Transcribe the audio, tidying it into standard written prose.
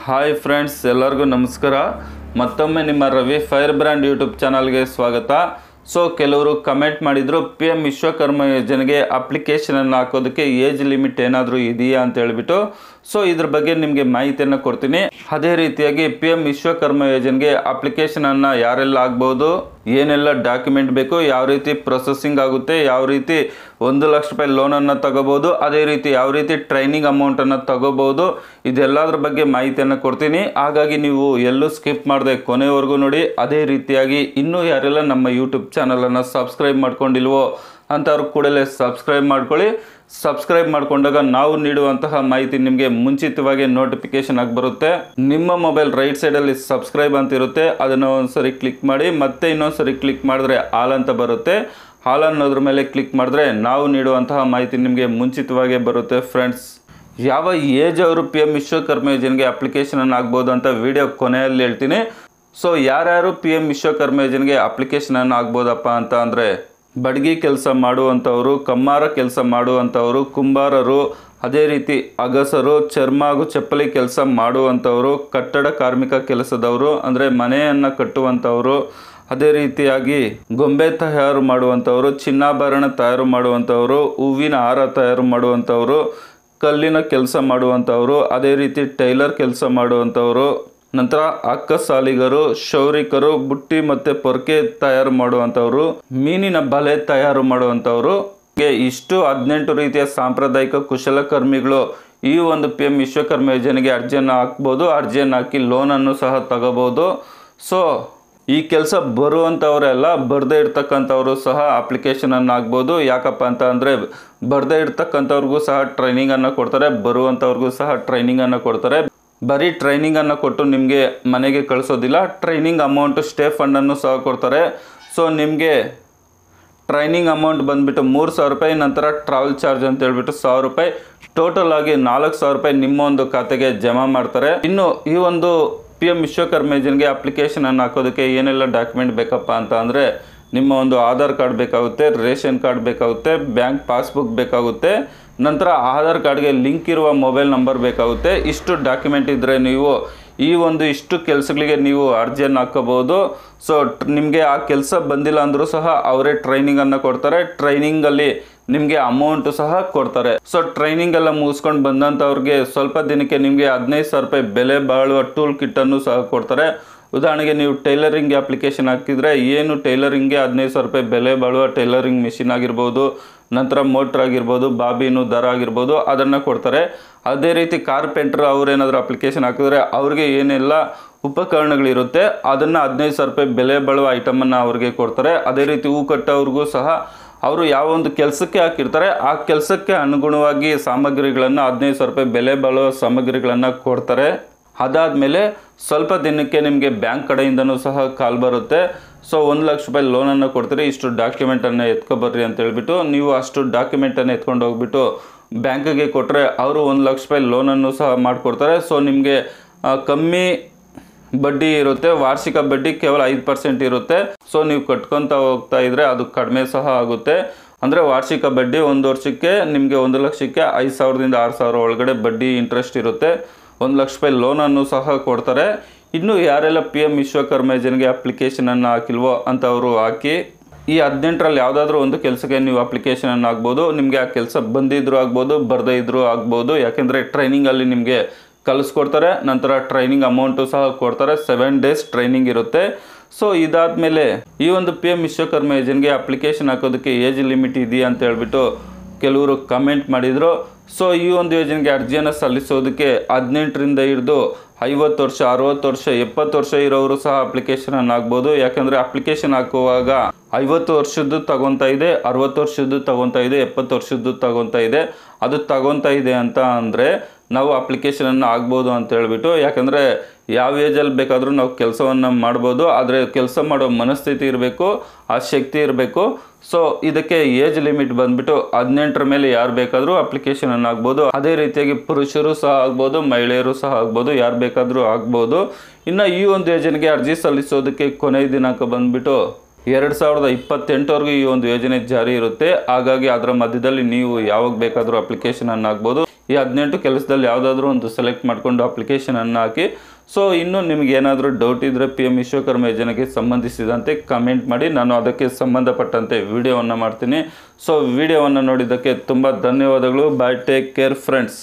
Hi friends, ಎಲ್ಲರಿಗೂ ನಮಸ್ಕಾರ. ಮತ್ತೊಮ್ಮೆ ನಿಮ್ಮ ರವಿ ಫೈರ್ ಬ್ರ್ಯಾಂಡ್ ಯೂಟ್ಯೂಬ್ ಚಾನಲ್ಗೆ ಸ್ವಾಗತ. ಸೊ ಕೆಲವರು ಕಮೆಂಟ್ ಮಾಡಿದರು, PM ವಿಶ್ವಕರ್ಮ ಯೋಜನೆಗೆ ಅಪ್ಲಿಕೇಶನನ್ನು ಹಾಕೋದಕ್ಕೆ ಏಜ್ ಲಿಮಿಟ್ ಏನಾದರೂ ಇದೆಯಾ ಅಂತ ಹೇಳಿಬಿಟ್ಟು. ಸೊ ಇದ್ರ ಬಗ್ಗೆ ನಿಮಗೆ ಮಾಹಿತಿಯನ್ನು ಕೊಡ್ತೀನಿ. ಅದೇ ರೀತಿಯಾಗಿ PM ವಿಶ್ವಕರ್ಮ ಯೋಜನೆಗೆ ಅಪ್ಲಿಕೇಶನನ್ನು ಯಾರೆಲ್ಲ ಆಗ್ಬೋದು, ಏನೆಲ್ಲ ಡಾಕ್ಯುಮೆಂಟ್ ಬೇಕು, ಯಾವ ರೀತಿ ಪ್ರೊಸೆಸಿಂಗ್ ಆಗುತ್ತೆ, ಯಾವ ರೀತಿ 1 ಲಕ್ಷ ರೂಪಾಯಿ ಲೋನನ್ನು ತಗೋಬೋದು, ಅದೇ ರೀತಿ ಯಾವ ರೀತಿ ಟ್ರೈನಿಂಗ್ ಅಮೌಂಟನ್ನು ತಗೋಬೋದು, ಇದೆಲ್ಲದ್ರ ಬಗ್ಗೆ ಮಾಹಿತಿಯನ್ನು ಕೊಡ್ತೀನಿ. ಹಾಗಾಗಿ ನೀವು ಎಲ್ಲೂ ಸ್ಕಿಪ್ ಮಾಡದೆ ಕೊನೆವರೆಗೂ ನೋಡಿ. ಅದೇ ರೀತಿಯಾಗಿ ಇನ್ನೂ ಯಾರೆಲ್ಲ ನಮ್ಮ ಯೂಟ್ಯೂಬ್ ಚಾನಲನ್ನು ಸಬ್ಸ್ಕ್ರೈಬ್ ಮಾಡ್ಕೊಂಡಿಲ್ವೋ ಅಂಥವ್ರು ಕೂಡಲೇ ಸಬ್ಸ್ಕ್ರೈಬ್ ಮಾಡ್ಕೊಳ್ಳಿ. ಸಬ್ಸ್ಕ್ರೈಬ್ ಮಾಡಿಕೊಂಡಾಗ ನಾವು ನೀಡುವಂತಹ ಮಾಹಿತಿ ನಿಮಗೆ ಮುಂಚಿತವಾಗಿ ನೋಟಿಫಿಕೇಶನ್ ಆಗಿ ಬರುತ್ತೆ. ನಿಮ್ಮ ಮೊಬೈಲ್ ರೈಟ್ ಸೈಡಲ್ಲಿ ಸಬ್ಸ್ಕ್ರೈಬ್ ಅಂತ ಇರುತ್ತೆ, ಅದನ್ನು ಒಂದ್ಸರಿ ಕ್ಲಿಕ್ ಮಾಡಿ, ಮತ್ತೆ ಇನ್ನೊಂದ್ಸರಿ ಕ್ಲಿಕ್ ಮಾಡಿದ್ರೆ ಆಲ್ ಅಂತ ಬರುತ್ತೆ. ಆಲ್ ಅನ್ನೋದ್ರ ಮೇಲೆ ಕ್ಲಿಕ್ ಮಾಡಿದ್ರೆ ನಾವು ನೀಡುವಂತಹ ಮಾಹಿತಿ ನಿಮಗೆ ಮುಂಚಿತವಾಗಿ ಬರುತ್ತೆ. ಫ್ರೆಂಡ್ಸ್, ಯಾವ ಏಜ್ ಅವರು PM ವಿಶ್ವಕರ್ಮ ಯೋಜನೆಗೆ ಅಪ್ಲಿಕೇಶನನ್ನು ಆಗ್ಬೋದು ಅಂತ ವಿಡಿಯೋ ಕೊನೆಯಲ್ಲಿ ಹೇಳ್ತೀನಿ. ಸೊ ಯಾರ್ಯಾರು PM ವಿಶ್ವಕರ್ಮ ಯೋಜನೆಗೆ ಅಪ್ಲಿಕೇಶನನ್ನು ಆಗ್ಬೋದಪ್ಪ ಅಂತ ಅಂದರೆ, ಬಡಗಿ ಕೆಲಸ ಮಾಡುವಂಥವರು, ಕಮ್ಮಾರ ಕೆಲಸ ಮಾಡುವಂಥವರು, ಕುಂಬಾರರು, ಅದೇ ರೀತಿ ಅಗಸರು, ಚರ್ಮ ಹಾಗೂ ಚಪ್ಪಲಿ ಕೆಲಸ ಮಾಡುವಂಥವರು, ಕಟ್ಟಡ ಕಾರ್ಮಿಕ ಕೆಲಸದವರು ಅಂದರೆ ಮನೆಯನ್ನು ಕಟ್ಟುವಂಥವರು, ಅದೇ ರೀತಿಯಾಗಿ ಗೊಂಬೆ ತಯಾರು ಮಾಡುವಂಥವರು, ಚಿನ್ನಾಭರಣ ತಯಾರು ಮಾಡುವಂಥವರು, ಹೂವಿನ ಹಾರ ತಯಾರು ಮಾಡುವಂಥವರು, ಕಲ್ಲಿನ ಕೆಲಸ ಮಾಡುವಂಥವರು, ಅದೇ ರೀತಿ ಟೈಲರ್ ಕೆಲಸ ಮಾಡುವಂಥವರು, ನಂತರ ಅಕ್ಕಸಾಲಿಗರು, ಕ್ಷೌರಿಕರು, ಬುಟ್ಟಿ ಮತ್ತು ಪೊರ್ಕೆ ತಯಾರು ಮಾಡುವಂಥವರು, ಮೀನಿನ ಬಲೆ ತಯಾರು ಮಾಡುವಂಥವರು, ಇಷ್ಟು 18 ರೀತಿಯ ಸಾಂಪ್ರದಾಯಿಕ ಕುಶಲಕರ್ಮಿಗಳು ಈ ಒಂದು PM ವಿಶ್ವಕರ್ಮ ಯೋಜನೆಗೆ ಅರ್ಜಿಯನ್ನು ಹಾಕ್ಬೋದು. ಅರ್ಜಿಯನ್ನು ಹಾಕಿ ಲೋನನ್ನು ಸಹ ತಗೋಬೋದು. ಸೊ ಈ ಕೆಲಸ ಬರುವಂಥವರೆಲ್ಲ ಬರದೇ ಇರ್ತಕ್ಕಂಥವರು ಸಹ ಅಪ್ಲಿಕೇಶನನ್ನು ಹಾಕ್ಬೋದು. ಯಾಕಪ್ಪ ಅಂತ ಅಂದರೆ, ಬರದೇ ಇರ್ತಕ್ಕಂಥವ್ರಿಗೂ ಸಹ ಟ್ರೈನಿಂಗನ್ನು ಕೊಡ್ತಾರೆ, ಬರುವಂಥವ್ರಿಗೂ ಸಹ ಟ್ರೈನಿಂಗನ್ನು ಕೊಡ್ತಾರೆ. ಬರೀ ಟ್ರೈನಿಂಗನ್ನು ಕೊಟ್ಟು ನಿಮಗೆ ಮನೆಗೆ ಕಳಿಸೋದಿಲ್ಲ, ಟ್ರೈನಿಂಗ್ ಅಮೌಂಟು ಸ್ಟೇ ಫಂಡನ್ನು ಸಹ ಕೊಡ್ತಾರೆ. ಸೊ ನಿಮಗೆ ಟ್ರೈನಿಂಗ್ ಅಮೌಂಟ್ ಬಂದುಬಿಟ್ಟು 3,000 ರೂಪಾಯಿ, ನಂತರ ಟ್ರಾವೆಲ್ ಚಾರ್ಜ್ ಅಂತ ಹೇಳ್ಬಿಟ್ಟು 1,000 ರೂಪಾಯಿ, ಟೋಟಲ್ ಆಗಿ 4,000 ರೂಪಾಯಿ ನಿಮ್ಮ ಒಂದು ಖಾತೆಗೆ ಜಮಾ ಮಾಡ್ತಾರೆ. ಇನ್ನು ಈ ಒಂದು PM ವಿಶ್ವಕರ್ಮ ಯೋಜನೆಗೆ ಅಪ್ಲಿಕೇಶನನ್ನು ಹಾಕೋದಕ್ಕೆ ಏನೆಲ್ಲ ಡಾಕ್ಯುಮೆಂಟ್ ಬೇಕಪ್ಪ ಅಂತ ಅಂದರೆ, ನಿಮ್ಮ ಒಂದು ಆಧಾರ್ ಕಾರ್ಡ್ ಬೇಕಾಗುತ್ತೆ, ರೇಷನ್ ಕಾರ್ಡ್ ಬೇಕಾಗುತ್ತೆ, ಬ್ಯಾಂಕ್ ಪಾಸ್ಬುಕ್ ಬೇಕಾಗುತ್ತೆ, ನಂತರ ಆಧಾರ್ ಕಾರ್ಡ್ಗೆ ಲಿಂಕ್ ಇರುವ ಮೊಬೈಲ್ ನಂಬರ್ ಬೇಕಾಗುತ್ತೆ. ಇಷ್ಟು ಡಾಕ್ಯುಮೆಂಟ್ ಇದ್ದರೆ ನೀವು ಈ ಒಂದು ಇಷ್ಟು ಕೆಲಸಗಳಿಗೆ ನೀವು ಅರ್ಜಿಯನ್ನು ಹಾಕೋಬೋದು. ಸೊ ನಿಮಗೆ ಆ ಕೆಲಸ ಬಂದಿಲ್ಲ ಅಂದರೂ ಸಹ ಅವರೇ ಟ್ರೈನಿಂಗನ್ನು ಕೊಡ್ತಾರೆ. ಟ್ರೈನಿಂಗಲ್ಲಿ ನಿಮಗೆ ಅಮೌಂಟು ಸಹ ಕೊಡ್ತಾರೆ. ಸೊ ಟ್ರೈನಿಂಗ್ ಎಲ್ಲ ಮುಗಿಸ್ಕೊಂಡು ಬಂದಂಥವ್ರಿಗೆ ಸ್ವಲ್ಪ ದಿನಕ್ಕೆ ನಿಮಗೆ 15,000 ರೂಪಾಯಿ ಬೆಲೆ ಬಾಳುವ ಟೂಲ್ ಕಿಟ್ಟನ್ನು ಸಹ ಕೊಡ್ತಾರೆ. ಉದಾಹರಣೆಗೆ ನೀವು ಟೈಲರಿಂಗ್ಗೆ ಅಪ್ಲಿಕೇಶನ್ ಹಾಕಿದರೆ, ಏನು ಟೈಲರಿಂಗ್ಗೆ 15,000 ರೂಪಾಯಿ ಬೆಲೆ ಬಾಳುವ ಟೈಲರಿಂಗ್ ಮಿಷಿನ್ ಆಗಿರ್ಬೋದು, ನಂತರ ಮೋಟ್ರ್ ಆಗಿರ್ಬೋದು, ಬಾಬಿನು ದರ ಆಗಿರ್ಬೋದು, ಅದನ್ನು ಕೊಡ್ತಾರೆ. ಅದೇ ರೀತಿ ಕಾರ್ಪೆಂಟ್ರ್ ಅವರೇನಾದರೂ ಅಪ್ಲಿಕೇಶನ್ ಹಾಕಿದ್ರೆ ಅವ್ರಿಗೆ ಏನೆಲ್ಲ ಉಪಕರಣಗಳಿರುತ್ತೆ ಅದನ್ನು 15,000 ರೂಪಾಯಿ ಬೆಲೆ ಬಾಳುವ ಐಟಮನ್ನು ಅವ್ರಿಗೆ ಕೊಡ್ತಾರೆ. ಅದೇ ರೀತಿ ಹೂ ಕಟ್ಟೋವ್ರಿಗೂ ಸಹ ಅವರು ಯಾವ ಒಂದು ಕೆಲಸಕ್ಕೆ ಹಾಕಿರ್ತಾರೆ ಆ ಕೆಲಸಕ್ಕೆ ಅನುಗುಣವಾಗಿ ಸಾಮಗ್ರಿಗಳನ್ನು 15,000 ರೂಪಾಯಿ ಬೆಲೆ ಬಾಳುವ ಸಾಮಗ್ರಿಗಳನ್ನು ಕೊಡ್ತಾರೆ. ಅದಾದಮೇಲೆ ಸ್ವಲ್ಪ ದಿನಕ್ಕೆ ನಿಮಗೆ ಬ್ಯಾಂಕ್ ಕಡೆಯಿಂದನೂ ಸಹ ಕಾಲ್ ಬರುತ್ತೆ. ಸೊ 1 ಲಕ್ಷ ರೂಪಾಯಿ ಲೋನನ್ನು ಕೊಡ್ತೀರಿ, ಇಷ್ಟು ಡಾಕ್ಯುಮೆಂಟನ್ನು ಎತ್ಕೊಬರ್ರಿ ಅಂತ ಹೇಳ್ಬಿಟ್ಟು ನೀವು ಅಷ್ಟು ಡಾಕ್ಯುಮೆಂಟನ್ನು ಎತ್ಕೊಂಡು ಹೋಗ್ಬಿಟ್ಟು ಬ್ಯಾಂಕಿಗೆ ಕೊಟ್ಟರೆ ಅವರು 1 ಲಕ್ಷ ರೂಪಾಯಿ ಲೋನನ್ನು ಸಹ ಮಾಡಿಕೊಡ್ತಾರೆ. ಸೊ ನಿಮಗೆ ಕಮ್ಮಿ ಬಡ್ಡಿ ಇರುತ್ತೆ, ವಾರ್ಷಿಕ ಬಡ್ಡಿ ಕೇವಲ 5% ಇರುತ್ತೆ. ಸೊ ನೀವು ಕಟ್ಕೊತ ಹೋಗ್ತಾ ಇದ್ದರೆ ಅದು ಕಡಿಮೆ ಸಹ ಆಗುತ್ತೆ. ಅಂದರೆ ವಾರ್ಷಿಕ ಬಡ್ಡಿ 1 ವರ್ಷಕ್ಕೆ ನಿಮಗೆ 1 ಲಕ್ಷಕ್ಕೆ 5,000ದಿಂದ 6,000 ಒಳಗಡೆ ಬಡ್ಡಿ ಇಂಟ್ರೆಸ್ಟ್ ಇರುತ್ತೆ. 1 ಲಕ್ಷ ರೂಪಾಯಿ ಲೋನನ್ನು ಸಹ ಕೊಡ್ತಾರೆ. ಇನ್ನು ಯಾರೆಲ್ಲ PM ವಿಶ್ವಕರ್ಮ ಯೋಜನೆಗೆ ಅಪ್ಲಿಕೇಶನನ್ನು ಹಾಕಿಲ್ವೋ ಅಂಥವರು ಹಾಕಿ. ಈ 18ರಲ್ಲಿ ಯಾವುದಾದ್ರೂ ಒಂದು ಕೆಲಸಕ್ಕೆ ನೀವು ಅಪ್ಲಿಕೇಶನನ್ನು ಹಾಕ್ಬೋದು. ನಿಮಗೆ ಆ ಕೆಲಸ ಬಂದಿದ್ರೂ ಆಗ್ಬೋದು, ಬರದೇ ಇದ್ರೂ ಆಗ್ಬೋದು. ಯಾಕೆಂದರೆ ಟ್ರೈನಿಂಗಲ್ಲಿ ನಿಮಗೆ ಕಲಿಸ್ಕೊಡ್ತಾರೆ, ನಂತರ ಟ್ರೈನಿಂಗ್ ಅಮೌಂಟು ಸಹ ಕೊಡ್ತಾರೆ. 7 ಡೇಸ್ ಟ್ರೈನಿಂಗ್ ಇರುತ್ತೆ. ಸೊ ಇದಾದಮೇಲೆ ಈ ಒಂದು PM ವಿಶ್ವಕರ್ಮ ಯೋಜನೆಗೆ ಅಪ್ಲಿಕೇಶನ್ ಹಾಕೋದಕ್ಕೆ ಏಜ್ ಲಿಮಿಟ್ ಇದೆಯಾ ಅಂತ ಹೇಳ್ಬಿಟ್ಟು ಕೆಲವರು ಕಮೆಂಟ್ ಮಾಡಿದರು. ಸೊ ಈ ಒಂದು ಯೋಜನೆಗೆ ಅರ್ಜಿಯನ್ನು ಸಲ್ಲಿಸೋದಕ್ಕೆ 18ರಿಂದ ಹಿಡಿದು 50 ವರ್ಷ, 60 ವರ್ಷ, 70 ವರ್ಷ ಇರೋರು ಸಹ ಅಪ್ಲಿಕೇಶನನ್ನು ಹಾಕ್ಬೋದು. ಯಾಕಂದರೆ ಅಪ್ಲಿಕೇಶನ್ ಹಾಕುವಾಗ 50 ವರ್ಷದ್ದು ತಗೊತಾ ಇದೆ, 60 ವರ್ಷದ್ದು ತಗೊತಾ ಇದೆ, 70 ವರ್ಷದ್ದು ತಗೊತಾ ಇದೆ. ಅದು ತಗೊತಾ ಇದೆ ಅಂತ ಅಂದರೆ ನಾವು ಅಪ್ಲಿಕೇಶನನ್ನು ಆಗ್ಬೋದು ಅಂತ ಹೇಳ್ಬಿಟ್ಟು. ಯಾಕಂದರೆ ಯಾವ ಏಜಲ್ಲಿ ಬೇಕಾದರೂ ನಾವು ಕೆಲಸವನ್ನು ಮಾಡ್ಬೋದು, ಆದರೆ ಕೆಲಸ ಮಾಡೋ ಮನಸ್ಥಿತಿ ಇರಬೇಕು, ಆ ಶಕ್ತಿ ಇರಬೇಕು. ಸೊ ಇದಕ್ಕೆ ಏಜ್ ಲಿಮಿಟ್ ಬಂದುಬಿಟ್ಟು 18ರ ಮೇಲೆ ಯಾರು ಬೇಕಾದರೂ ಅಪ್ಲಿಕೇಶನನ್ನು ಆಗ್ಬೋದು. ಅದೇ ರೀತಿಯಾಗಿ ಪುರುಷರು ಸಹ ಆಗ್ಬೋದು, ಮಹಿಳೆಯರು ಸಹ ಆಗ್ಬೋದು, ಯಾರು ಬೇಕಾದರೂ ಆಗ್ಬೋದು. ಇನ್ನು ಈ ಒಂದು ಯೋಜನೆಗೆ ಅರ್ಜಿ ಸಲ್ಲಿಸೋದಕ್ಕೆ ಕೊನೆಯ ದಿನಾಂಕ ಬಂದುಬಿಟ್ಟು 2028ವರೆಗೂ ಈ ಒಂದು ಯೋಜನೆ ಜಾರಿ ಇರುತ್ತೆ. ಹಾಗಾಗಿ ಅದರ ಮಧ್ಯದಲ್ಲಿ ನೀವು ಯಾವಾಗ ಬೇಕಾದರೂ ಅಪ್ಲಿಕೇಶನನ್ನು ಹಾಕ್ಬೋದು. ಈ 18 ಕೆಲಸದಲ್ಲಿ ಯಾವುದಾದ್ರೂ ಒಂದು ಸೆಲೆಕ್ಟ್ ಮಾಡಿಕೊಂಡು ಅಪ್ಲಿಕೇಶನನ್ನು ಹಾಕಿ. ಸೊ ಇನ್ನು ನಿಮಗೆ ಏನಾದರೂ ಡೌಟ್ ಇದ್ದರೆ PM ವಿಶ್ವಕರ್ಮ ಯೋಜನೆಗೆ ಸಂಬಂಧಿಸಿದಂತೆ ಕಮೆಂಟ್ ಮಾಡಿ, ನಾನು ಅದಕ್ಕೆ ಸಂಬಂಧಪಟ್ಟಂತೆ ವಿಡಿಯೋವನ್ನು ಮಾಡ್ತೀನಿ. ಸೊ ವಿಡಿಯೋವನ್ನು ನೋಡಿದ್ದಕ್ಕೆ ತುಂಬ ಧನ್ಯವಾದಗಳು. ಬಾಯ್, ಟೇಕ್ ಕೇರ್ ಫ್ರೆಂಡ್ಸ್.